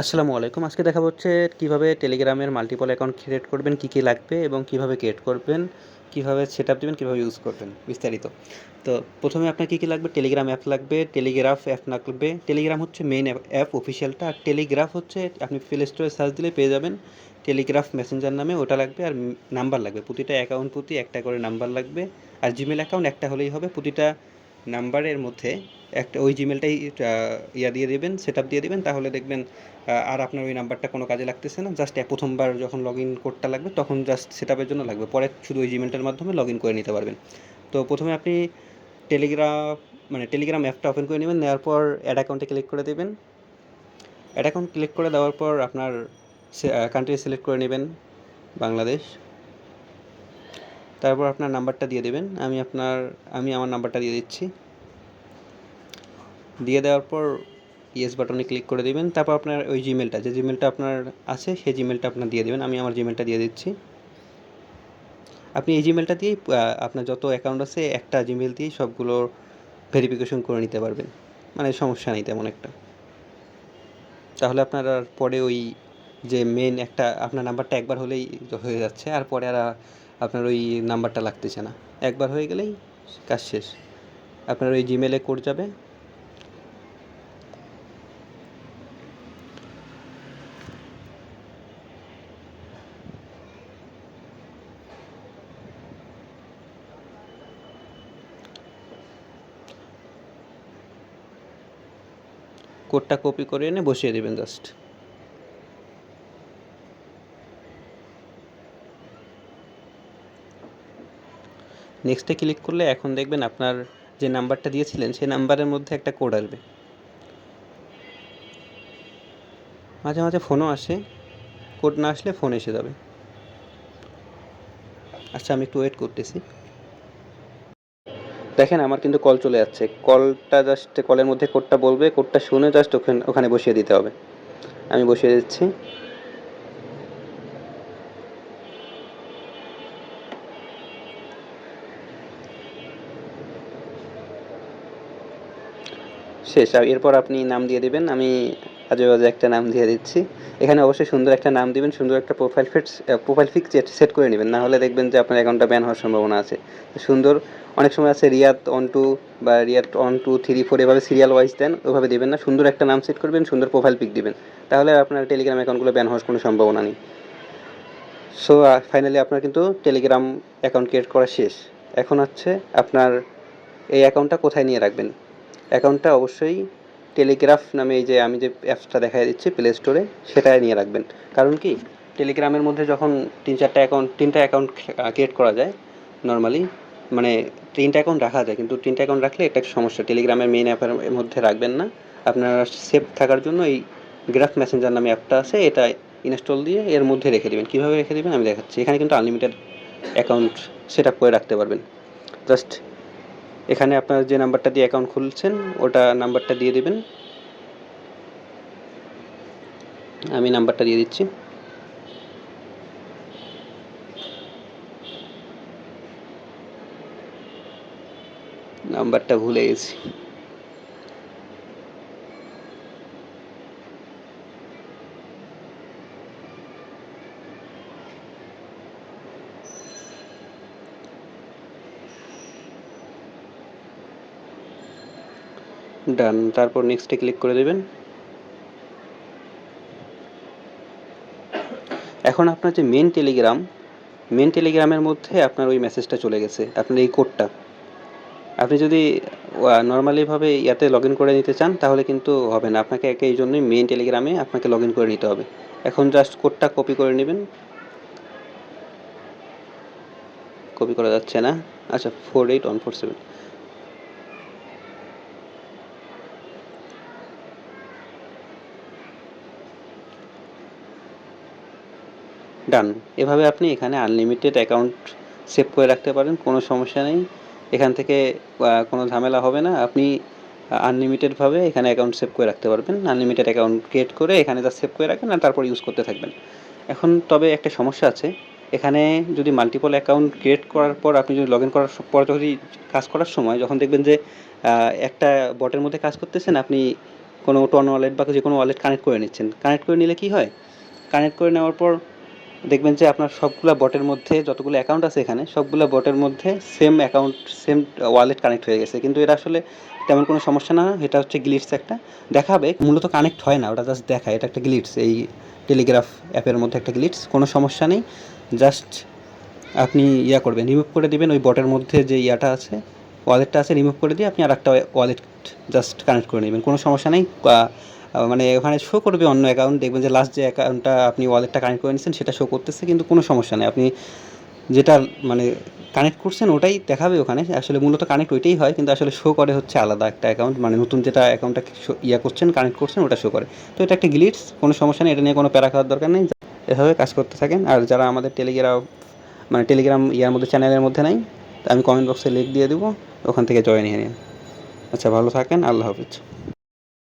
আসসালামু আলাইকুম। আজকে দেখাবো হচ্ছে কিভাবে টেলিগ্রামের মাল্টিপল অ্যাকাউন্ট ক্রিয়েট করবেন, কী, কী লাগবে এবং কিভাবে ক্রিয়েট করবেন, কিভাবে সেটআপ দিবেন, কিভাবে ইউজ করবেন বিস্তারিত। তো প্রথমে আপনার কী, কী লাগবে? টেলিগ্রাম অ্যাপ লাগবে, টেলিগ্রাফ অ্যাপ লাগবে। টেলিগ্রাম হচ্ছে মেইন অ্যাপ অফিসিয়ালটা, আর টেলিগ্রাফ হচ্ছে আপনি প্লে স্টোরে সার্চ দিলে পেয়ে যাবেন টেলিগ্রাফ মেসেঞ্জার নামে, ওটা লাগবে। আর নাম্বার লাগবে, প্রতিটা অ্যাকাউন্ট প্রতি একটা করে নাম্বার লাগবে। আর জিমেল অ্যাকাউন্ট একটা হলেই হবে। প্রতিটা নাম্বারের মধ্যে একটা ওই জিমেলটাই দিয়ে দেবেন, সেটআপ দিয়ে দেবেন, তাহলে দেখবেন আর আপনার ওই নাম্বারটা কোনো কাজে লাগতেছে না। জাস্ট প্রথমবার যখন লগ ইন কোডটা লাগবে তখন জাস্ট সেটআপের জন্য লাগবে, পরে শুধু ওই জিমেলটার মাধ্যমে লগ ইন করে নিতে পারবেন। তো প্রথমে আপনি টেলিগ্রাম অ্যাপটা ওপেন করে নেবেন, নেওয়ার পর অ্যাড অ্যাকাউন্টে ক্লিক করে দেবেন। অ্যাড অ্যাকাউন্ট ক্লিক করে দেওয়ার পর আপনার কান্ট্রি সিলেক্ট করে নেবেন, বাংলাদেশ। তারপর আপনার নাম্বারটা দিয়ে দেবেন। আমি আমার নাম্বারটা দিয়ে দিচ্ছি। দিয়ে দেওয়ার পর ইয়েস বাটনে ক্লিক করে দেবেন। তারপর আপনার ওই জিমেলটা, যে জিমেলটা আপনার আছে সেই জিমেলটা আপনার দিয়ে দেবেন। আমি আমার জিমেলটা দিয়ে দিচ্ছি। আপনি এই জিমেলটা দিয়েই আপনার যত অ্যাকাউন্ট আছে একটা জিমেল দিয়েই সবগুলো ভেরিফিকেশন করে নিতে পারবেন, মানে সমস্যা নেই তেমন একটা। তাহলে আপনার আর পরে ওই যে মেন একটা আপনার নাম্বারটা একবার হলেই হয়ে যাচ্ছে, আর পরে আর আপনার ওই নাম্বারটা লাগতেছে না। একবার হয়ে গেলেই কাজ শেষ। আপনার ওই জিমেলে কোড যাবে, কোডটা কপি করে এনে বসিয়ে দেবেন জাস্ট। নেক্সটে ক্লিক করলে এখন দেখবেন আপনার যে নাম্বারটা দিয়েছিলেন সেই নাম্বারের মধ্যে একটা কোড আসবে। মাঝে মাঝে ফোনও আসে, কোড না আসলে ফোন এসে যাবে। আচ্ছা, আমি একটু ওয়েট করতেছি। দেখেন আমার কিন্তু কল চলে যাচ্ছে। কলের মধ্যে কোডটা বলবে, কোডটা শুনে জাস্ট ওখানে বসিয়ে দিতে হবে। আমি বসিয়ে দিচ্ছি। শেষ। আর এরপর আপনি নাম দিয়ে দেবেন। আমি আজে বাজে একটা নাম দিয়ে দিচ্ছি। এখানে অবশ্যই সুন্দর একটা নাম দিবেন, সুন্দর একটা প্রোফাইল পিক সেট করে নেবেন, না হলে দেখবেন যে আপনার অ্যাকাউন্টটা ব্যান হওয়ার সম্ভাবনা আছে। সুন্দর, অনেক সময় আছে রিয়াদ 1 2 বা রিয়াদ 1 2 3 4 এভাবে সিরিয়াল ওয়াইজ দেন, ওইভাবে দেবেন না। সুন্দর একটা নাম সেট করবেন, সুন্দর প্রোফাইল পিক দিবেন, তাহলে আপনার টেলিগ্রাম অ্যাকাউন্টগুলো ব্যান হওয়ার কোনো সম্ভাবনা নেই। সো ফাইনালি আপনার কিন্তু টেলিগ্রাম অ্যাকাউন্ট ক্রিয়েট করা শেষ। এখন হচ্ছে আপনার এই অ্যাকাউন্টটা কোথায় নিয়ে রাখবেন? অ্যাকাউন্টটা অবশ্যই টেলিগ্রাফ নামে, এই যে আমি যে অ্যাপসটা দেখাই দিচ্ছি প্লে স্টোরে, সেটাই নিয়ে রাখবেন। কারণ কি, টেলিগ্রামের মধ্যে যখন তিনটা অ্যাকাউন্ট ক্রিয়েট করা যায় নর্মালি, মানে 3টা অ্যাকাউন্ট রাখা যায়, কিন্তু 3টা অ্যাকাউন্ট রাখলে একটা সমস্যা, টেলিগ্রামের মেইন অ্যাপের মধ্যে রাখবেন না। আপনারা সেফ থাকার জন্য এই গ্রাফ মেসেঞ্জার নামে অ্যাপটা আছে, এটা ইনস্টল দিয়ে এর মধ্যে রেখে দেবেন। কীভাবে রেখে দেবেন আমি দেখাচ্ছি। এখানে কিন্তু আনলিমিটেড অ্যাকাউন্ট সেট আপ করে রাখতে পারবেন। জাস্ট এখানে আপনার যে নাম্বারটা দিয়ে অ্যাকাউন্ট খুলছেন ওটা নাম্বারটা দিয়ে দেবেন। আমি নাম্বারটা দিয়ে দিচ্ছি। নাম্বারটা ভুলে গেছি। ডান। তারপর নেক্সটে ক্লিক করে দেবেন। এখন আপনার যে মেন টেলিগ্রামের মধ্যে আপনার ওই মেসেজটা চলে গেছে, আপনার এই কোডটা। আপনি যদি নর্মালিভাবে ইয়াতে লগ ইন করে নিতে চান তাহলে কিন্তু হবে না, আপনাকে এই জন্যই মেন টেলিগ্রামে আপনাকে লগ ইন করে নিতে হবে। এখন জাস্ট কোডটা কপি করে নেবেন। কপি করা যাচ্ছে না। আচ্ছা, 48147। ডান। এভাবে আপনি এখানে আনলিমিটেড অ্যাকাউন্ট সেভ করে রাখতে পারেন, কোনো সমস্যা নেই। এখান থেকে কোনো ঝামেলা হবে না। আপনি আনলিমিটেডভাবে এখানে অ্যাকাউন্ট সেভ করে রাখতে পারবেন। আনলিমিটেড অ্যাকাউন্ট ক্রিয়েট করে এখানে জাস্ট সেভ করে রাখবেন আর তারপর ইউজ করতে থাকবেন। এখন তবে একটা সমস্যা আছে। এখানে যদি মাল্টিপল অ্যাকাউন্ট ক্রিয়েট করার পর আপনি যদি লগ ইন করার পর যদি কাজ করার সময় যখন দেখবেন যে একটা বটের মধ্যে কাজ করতেছেন, আপনি কোনো টন ওয়ালেট বা যে কোনো ওয়ালেট কানেক্ট করে নিচ্ছেন। কানেক্ট করে নিলে কী হয়, কানেক্ট করে নেওয়ার পর দেখবেন যে আপনার সবগুলা বটের মধ্যে যতগুলো অ্যাকাউন্ট আছে এখানে সবগুলো বটের মধ্যে same account same wallet connect হয়ে গেছে। কিন্তু এটা আসলে তেমন কোনো সমস্যা না, এটা হচ্ছে গ্লিটস একটা দেখাবে, মূলত কানেক্ট হয় না, ওটা জাস্ট দেখায়, এটা একটা গ্লিটস, এই টেলিগ্রাফ অ্যাপের মধ্যে একটা গ্লিটস, কোনো সমস্যা নেই। জাস্ট আপনি ইয়া করবেন, রিমুভ করে দিবেন ওই বটের মধ্যে যে ইয়াটা আছে, ওয়ালেটটা আছে, রিমুভ করে দিয়ে আপনি আরেকটা ওয়ালেট জাস্ট কানেক্ট করে নেবেন, কোনো সমস্যা নেই। মানে ওখানে শো করবে অন্য অ্যাকাউন্ট, দেখবেন যে লাস্ট যে অ্যাকাউন্টটা আপনি ওয়ালেটটা কানেক্ট করে নিচ্ছেন সেটা শো করতেছে, কিন্তু কোনো সমস্যা নেই। আপনি যেটা মানে কানেক্ট করছেন ওটাই দেখাবে ওখানে, আসলে মূলত কানেক্ট ওইটাই হয়, কিন্তু আসলে শো করে হচ্ছে আলাদা একটা অ্যাকাউন্ট, মানে নতুন যেটা অ্যাকাউন্টটা ইয়া করছেন কানেক্ট করছেন ওটা শো করে। তো এটা একটা গ্লিটস, কোনো সমস্যা নেই, এটা নিয়ে কোনো প্যারা খাওয়ার দরকার নেই, এভাবে কাজ করতে থাকেন। আর যারা আমাদের টেলিগ্রাম ইয়ার মধ্যে চ্যানেলের মধ্যে নাই, আমি কমেন্ট বক্সে লিঙ্ক দিয়ে দেবো, ওখান থেকে জয়েন হয়ে নিন। আচ্ছা, ভালো থাকেন, আল্লাহ হাফিজ।